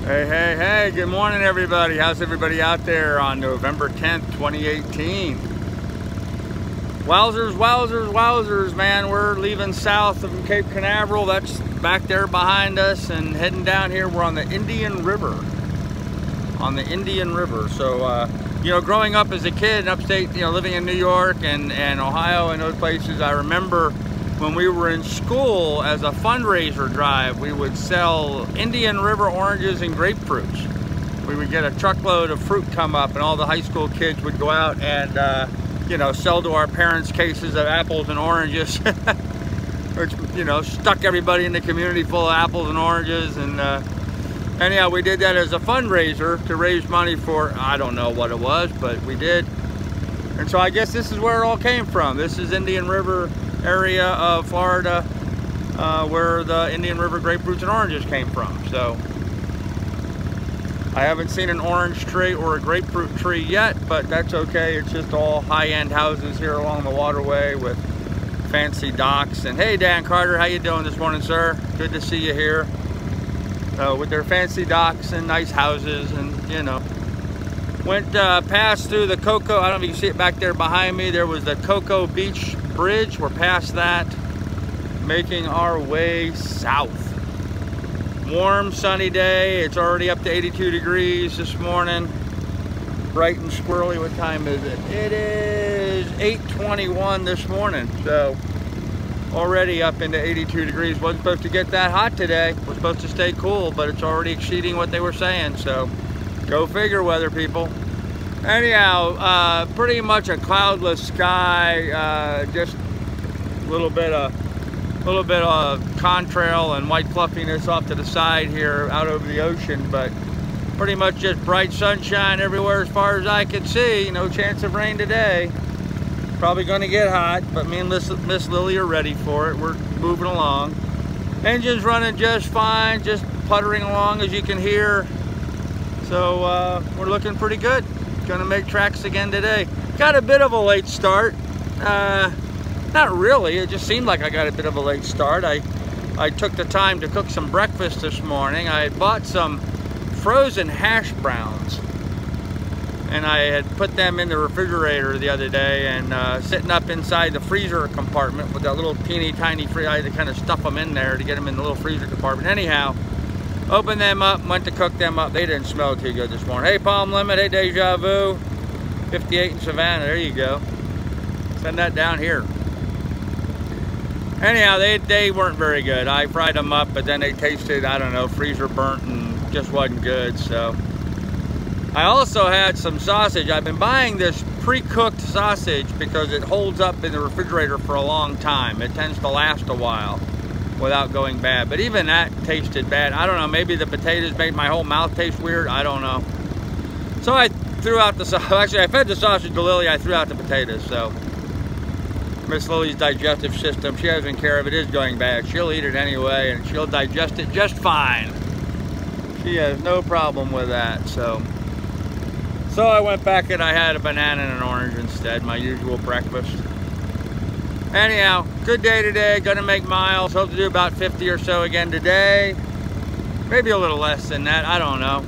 Hey, hey, hey, good morning everybody. How's everybody out there on November 10th, 2018? Wowzers, wowzers, wowzers, man. We're leaving south of Cape Canaveral. That's back there behind us, and heading down here. We're on the Indian River. So, you know, growing up as a kid in upstate, you know, living in New York and Ohio and those places, I remember when we were in school as a fundraiser drive, we would sell Indian River oranges and grapefruits. We would get a truckload of fruit come up, and all the high school kids would go out and, you know, sell to our parents cases of apples and oranges, which, you know, stuck everybody in the community full of apples and oranges. And anyhow, we did that as a fundraiser to raise money for, I don't know what it was, but we did. And so I guess this is where it all came from. This is Indian River area of Florida, where the Indian River grapefruits and oranges came from. So I haven't seen an orange tree or a grapefruit tree yet, but that's okay. It's just all high-end houses here along the waterway with fancy docks. And hey, Dan Carter, how you doing this morning, sir? Good to see you here. With their fancy docks and nice houses, and you know, went past through the Cocoa. I don't know if you can see it back there behind me. There was the Cocoa Beach Bridge. We're past that, making our way south. Warm, sunny day. It's already up to 82 degrees this morning. Bright and squirrely. What time is it? It is 8:21 this morning. So already up into 82 degrees. Wasn't supposed to get that hot today. Was supposed to stay cool, but it's already exceeding what they were saying. So go figure, weather people. Anyhow, pretty much a cloudless sky. Just a little bit of contrail and white fluffiness off to the side here out over the ocean, but pretty much just bright sunshine everywhere as far as I can see. No chance of rain today. Probably going to get hot, but me and Miss Lily are ready for it. We're moving along. Engine's running just fine, just puttering along as you can hear. So we're looking pretty good. Gonna make tracks again today. Got a bit of a late start. Not really, it just seemed like I got a bit of a late start. I took the time to cook some breakfast this morning. I had bought some frozen hash browns, and I had put them in the refrigerator the other day, and sitting up inside the freezer compartment with that little teeny tiny freezer. I had to kind of stuff them in there to get them in the little freezer compartment. Anyhow, opened them up, went to cook them up. They didn't smell too good this morning. Hey, Palm Limit. Hey, Deja Vu. 58 in Savannah. There you go. Send that down here. Anyhow, they weren't very good. I fried them up, but then they tasted, I don't know, freezer burnt and just wasn't good. So I also had some sausage. I've been buying this pre-cooked sausage because it holds up in the refrigerator for a long time. It tends to last a while without going bad, but even that tasted bad. I don't know, maybe the potatoes made my whole mouth taste weird. I don't know. So I threw out the sausage. Actually, I fed the sausage to Lily. I threw out the potatoes. So Miss Lily's digestive system, she doesn't care if it is going bad. She'll eat it anyway, and she'll digest it just fine. She has no problem with that. So I went back and I had a banana and an orange instead, my usual breakfast. Anyhow, good day today. Gonna make miles. Hope to do about 50 or so again today. Maybe a little less than that. I don't know.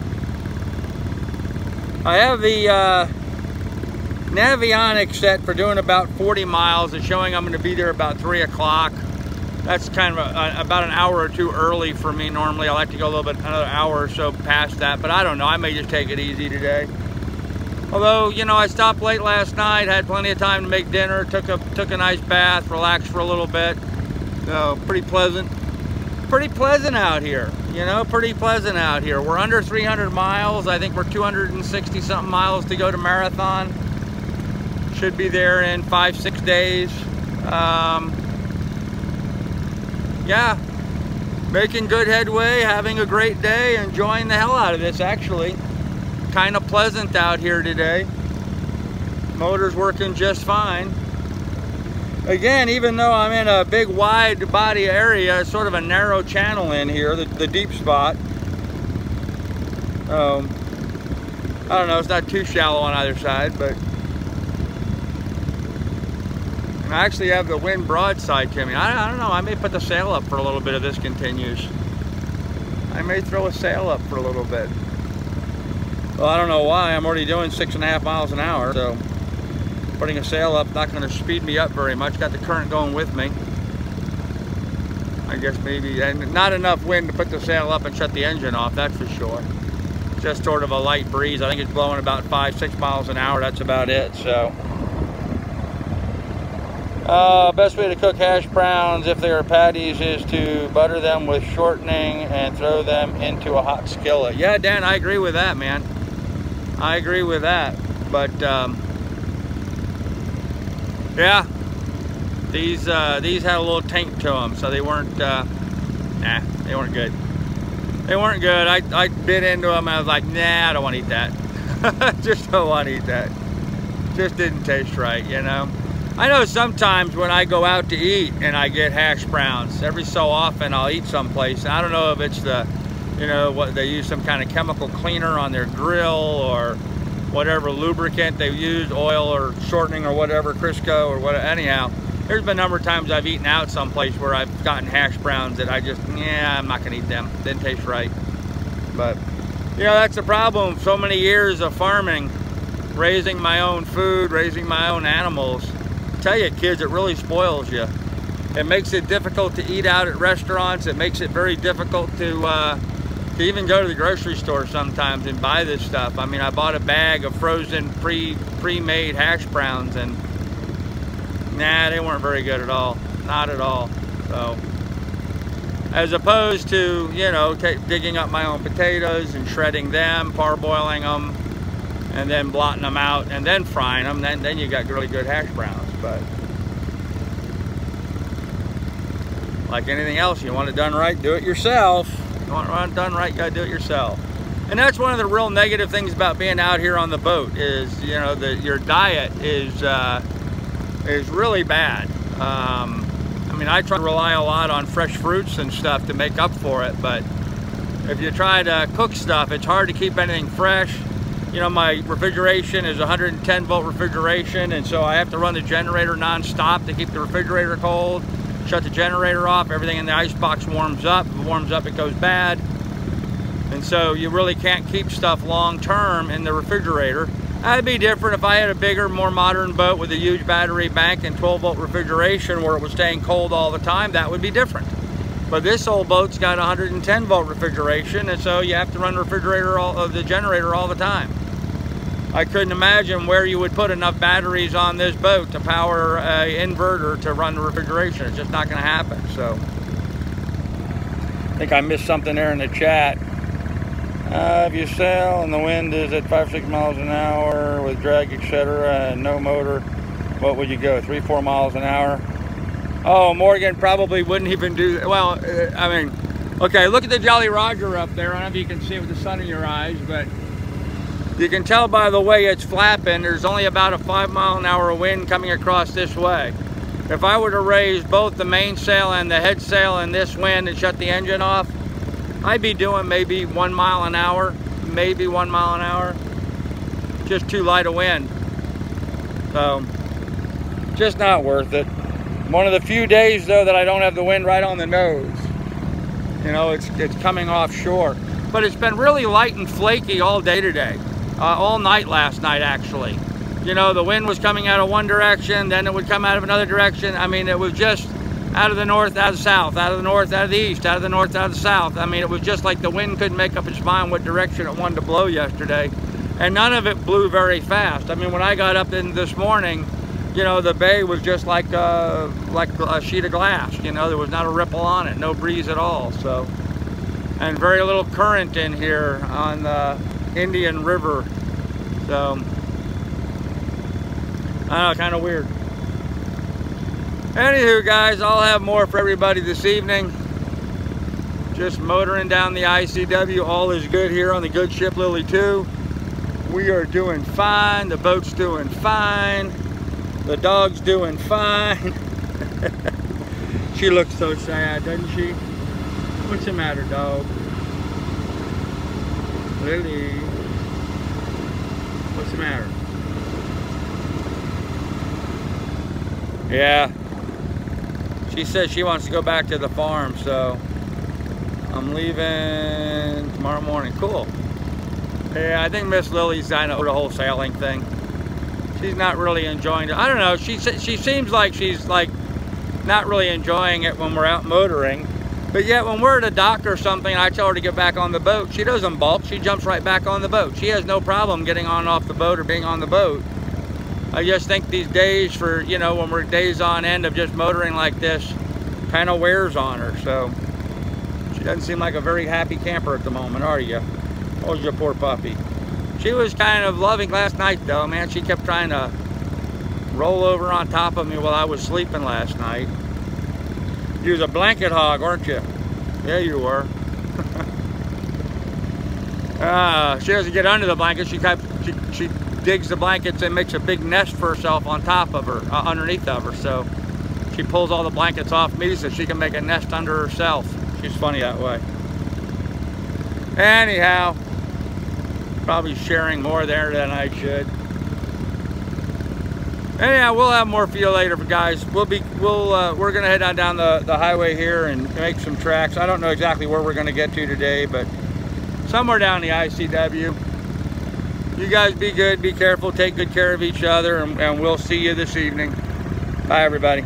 I have the Navionics set for doing about 40 miles. It's showing I'm going to be there about 3 o'clock. That's kind of about an hour or two early for me normally. I like to go a little bit, another hour or so past that, but I don't know. I may just take it easy today. Although, you know, I stopped late last night, had plenty of time to make dinner, took a nice bath, relaxed for a little bit. So, pretty pleasant out here, you know, pretty pleasant out here. We're under 300 miles. I think we're 260 something miles to go to Marathon. Should be there in 5-6 days. Yeah, making good headway, having a great day, enjoying the hell out of this actually. Kind of pleasant out here today. Motor's working just fine. Again, even though I'm in a big wide body area, it's sort of a narrow channel in here, the deep spot. I don't know, it's not too shallow on either side, but I actually have the wind broadside to me. I don't know, I may put the sail up for a little bit if this continues. I may throw a sail up for a little bit. Well, I don't know why. I'm already doing 6.5 miles an hour, so putting a sail up not going to speed me up very much. Got the current going with me. I guess maybe, and not enough wind to put the sail up and shut the engine off, that's for sure. Just sort of a light breeze. I think it's blowing about 5-6 miles an hour. That's about it. So, best way to cook hash browns if they are patties is to butter them with shortening and throw them into a hot skillet. Yeah, Dan, I agree with that, man. I agree with that. But yeah, these had a little taint to them, so they weren't. Nah, they weren't good. They weren't good. I bit into them and I was like, nah, I don't want to eat that. Just don't want to eat that. Just didn't taste right, you know. I know sometimes when I go out to eat and I get hash browns, every so often I'll eat someplace. I don't know if it's the, you know, what they use some kind of chemical cleaner on their grill or whatever lubricant they use, oil or shortening or whatever, Crisco or whatever. Anyhow, there's been a number of times I've eaten out someplace where I've gotten hash browns that I just, yeah, I'm not gonna eat them. Didn't taste right. But, you know, that's the problem. So many years of farming, raising my own food, raising my own animals. I tell you, kids, it really spoils you. It makes it difficult to eat out at restaurants. It makes it very difficult to even go to the grocery store sometimes and buy this stuff. I mean, I bought a bag of frozen pre-made hash browns and nah, they weren't very good at all. Not at all. So, as opposed to, you know, digging up my own potatoes and shredding them, parboiling them, and then blotting them out and then frying them, then you got really good hash browns. But like anything else, you want it done right, do it yourself. You want it done right, you gotta do it yourself. And that's one of the real negative things about being out here on the boat is, you know, that your diet is really bad. I mean, I try to rely a lot on fresh fruits and stuff to make up for it, but if you try to cook stuff, it's hard to keep anything fresh. You know, my refrigeration is 110 volt refrigeration, and so I have to run the generator non-stop to keep the refrigerator cold. Shut the generator off, everything in the icebox warms up. If it warms up, it goes bad. And so you really can't keep stuff long-term in the refrigerator. That'd be different if I had a bigger, more modern boat with a huge battery bank and 12 volt refrigeration where it was staying cold all the time. That would be different. But this old boat's got 110 volt refrigeration, and so you have to run the generator all the time. I couldn't imagine where you would put enough batteries on this boat to power an inverter to run the refrigeration. It's just not going to happen. So I think I missed something there in the chat. If you sail and the wind is at 5-6 miles an hour with drag, etc., and no motor, what would you go? 3-4 miles an hour? Oh, Morgan probably wouldn't even do that. Well, I mean, okay, look at the Jolly Roger up there. I don't know if you can see it with the sun in your eyes, but you can tell by the way it's flapping, there's only about a 5 mile an hour wind coming across this way. If I were to raise both the mainsail and the head sail in this wind and shut the engine off, I'd be doing maybe 1 mile an hour, maybe 1 mile an hour. Just too light a wind. So, just not worth it. One of the few days though that I don't have the wind right on the nose. You know, it's coming offshore. But it's been really light and flaky all day today. All night last night, actually. You know, the wind was coming out of one direction, then it would come out of another direction. I mean, it was just out of the north, out of the south, out of the north, out of the east, out of the north, out of the south. I mean, it was just like the wind couldn't make up its mind what direction it wanted to blow yesterday. And none of it blew very fast. I mean, when I got up in this morning, you know, the bay was just like a sheet of glass. You know, there was not a ripple on it, no breeze at all. So, and very little current in here on the Indian River. So, I don't know, kind of weird. Anywho, guys, I'll have more for everybody this evening. Just motoring down the ICW. All is good here on the good ship Lily 2. We are doing fine. The boat's doing fine. The dog's doing fine. She looks so sad, doesn't she? What's the matter, dog? Lily. What's the matter? Yeah. She says she wants to go back to the farm, so I'm leaving tomorrow morning. Cool. Yeah, I think Miss Lily's kind of the whole sailing thing. She's not really enjoying it. I don't know. She seems like she's like not really enjoying it when we're out motoring. But yet when we're at a dock or something, I tell her to get back on the boat. She doesn't balk. She jumps right back on the boat. She has no problem getting on and off the boat or being on the boat. I just think these days for, you know, when we're days on end of just motoring like this, kind of wears on her. So she doesn't seem like a very happy camper at the moment, are you? Oh, your poor puppy. She was kind of loving last night though, man. She kept trying to roll over on top of me while I was sleeping last night. You was a blanket hog, weren't you? Yeah, you were. She doesn't get under the blanket. She digs the blankets and makes a big nest for herself on top of her, underneath of her. So she pulls all the blankets off me so she can make a nest under herself. She's funny that way. Anyhow, probably sharing more there than I should. Anyhow, we'll have more for you later, guys. We're gonna head on down the highway here and make some tracks. I don't know exactly where we're gonna get to today, but somewhere down the ICW. You guys be good, be careful, take good care of each other, and we'll see you this evening. Bye, everybody.